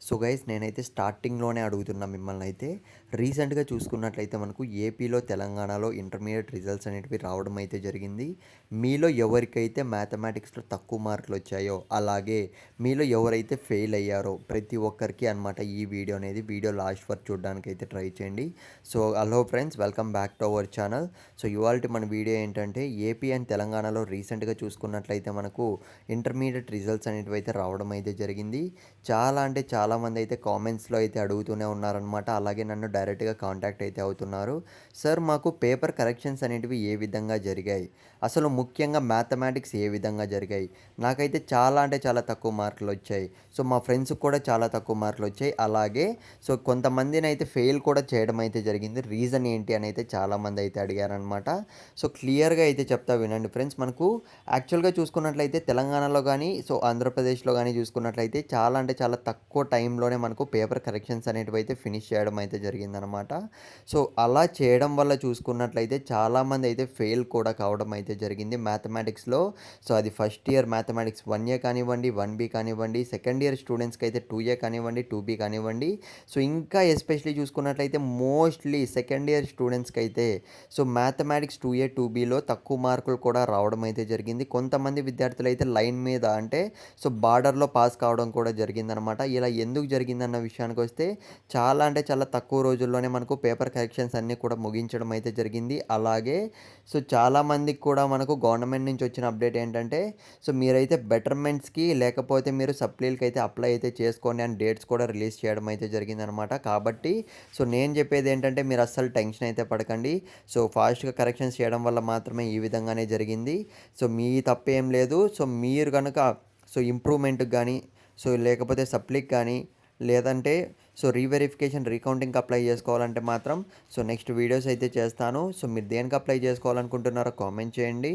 So guys నేనైతే స్టార్టింగ్‌లోనే అడుగుతున్నా మిమ్మల్నయితే. రీసెంట్‌గా చూసుకున్నట్లయితే మనకు ఏపీలో, తెలంగాణలో ఇంటర్మీడియేట్ రిజల్ట్స్ అనేటివి రావడం అయితే జరిగింది. మీలో ఎవరికైతే మ్యాథమెటిక్స్‌లో తక్కువ మార్కులొచ్చాయో, అలాగే మీలో ఎవరైతే ఫెయిల్ అయ్యారో ప్రతి ఒక్కరికి అనమాట ఈ వీడియో అనేది. వీడియో లాస్ట్ వరకు చూడడానికైతే ట్రై చేయండి. So hello friends, welcome back to our channel. So ఇవాల్టి మన వీడియో ఏంటంటే ఏపీ అండ్ తెలంగాణలో రీసెంట్‌గా చూసుకున్నట్లయితే మనకు ఇంటర్మీడియేట్ రిజల్ట్స్ అనేటివి అయితే రావడం అయితే జరిగింది. చాలా అంటే చాలామంది అయితే కామెంట్స్‌లో అయితే అడుగుతూనే ఉన్నారనమాట. అలాగే నన్ను డైరెక్ట్‌గా కాంటాక్ట్ అయితే అవుతున్నారు. సార్ మాకు పేపర్ కరెక్షన్స్ అనేటివి ఏ విధంగా జరిగాయి? అసలు ముఖ్యంగా మ్యాథమెటిక్స్ ఏ విధంగా జరిగాయి? నాకైతే చాలా అంటే చాలా తక్కువ మార్కులొచ్చాయి. సో మా ఫ్రెండ్స్‌కి కూడా చాలా తక్కువ మార్కులొచ్చాయి. అలాగే సో కొంతమందినైతే ఫెయిల్ కూడా చేయడం అయితే జరిగింది. రీజన్ ఏంటి అని అయితే చాలామంది అయితే అడిగారనమాట. సో క్లియర్‌గా అయితే చెప్తా వినండి ఫ్రెండ్స్. మనకు యాక్చువల్‌గా చూసుకున్నట్లయితే తెలంగాణలో గానీ, సో ఆంధ్రప్రదేశ్‌లో గానీ చూసుకున్నట్లయితే చాలా అంటే చాలా తక్కువ టైంలోనే మనకు పేపర్ కరెక్షన్స్ అనేటివైతే ఫినిష్ చేయడం అయితే జరిగిందనమాట. సో అలా చేయడం వల్ల చూసుకున్నట్లయితే చాలామంది అయితే ఫెయిల్ కూడా కావడం అయితే జరిగింది మ్యాథమెటిక్స్‌లో. సో అది ఫస్ట్ ఇయర్ మ్యాథమెటిక్స్ 1A కానివ్వండి, 1B కానివ్వండి, సెకండ్ ఇయర్ స్టూడెంట్స్‌కి అయితే 2A కానివ్వండి, 2B కానివ్వండి. సో ఇంకా ఎస్పెషల్లీ చూసుకున్నట్లయితే మోస్ట్‌లీ సెకండ్ ఇయర్ స్టూడెంట్స్‌కి అయితే సో మ్యాథమెటిక్స్ 2A, 2Bలో తక్కువ మార్కులు కూడా రావడం అయితే జరిగింది. కొంతమంది విద్యార్థులైతే లైన్ మీద అంటే సో బార్డర్‌లో పాస్ కావడం కూడా జరిగిందనమాట. ఇలా ఎందుకు జరిగిందన్న విషయానికొస్తే చాలా అంటే చాలా తక్కువ రోజుల్లోనే మనకు పేపర్ కరెక్షన్స్ అన్నీ కూడా ముగించడం అయితే జరిగింది. అలాగే సో చాలామందికి కూడా మనకు గవర్నమెంట్ నుంచి వచ్చిన అప్డేట్ ఏంటంటే సో మీరైతే బెటర్‌మెంట్స్‌కి లేకపోతే మీరు సప్లీలకైతే అప్లై అయితే చేసుకోండి అని డేట్స్ కూడా రిలీజ్ చేయడం అయితే జరిగిందనమాట. కాబట్టి సో నేను చెప్పేదేంటంటే మీరు అస్సలు టెన్షన్ అయితే పడకండి. సో ఫాస్ట్‌గా కరెక్షన్స్ చేయడం వల్ల మాత్రమే ఈ విధంగానే జరిగింది. సో మీ తప్పేం లేదు. సో మీరు గనక సో ఇంప్రూవ్‌మెంట్‌కి గానీ, సో లేకపోతే సప్లీకి కానీ, లేదంటే సో రీవెరిఫికేషన్, రీకౌంటింగ్‌కి అప్లై చేసుకోవాలంటే మాత్రం సో నెక్స్ట్ వీడియోస్ అయితే చేస్తాను. సో మీరు దేనికి అప్లై చేసుకోవాలనుకుంటున్నారో కామెంట్ చేయండి.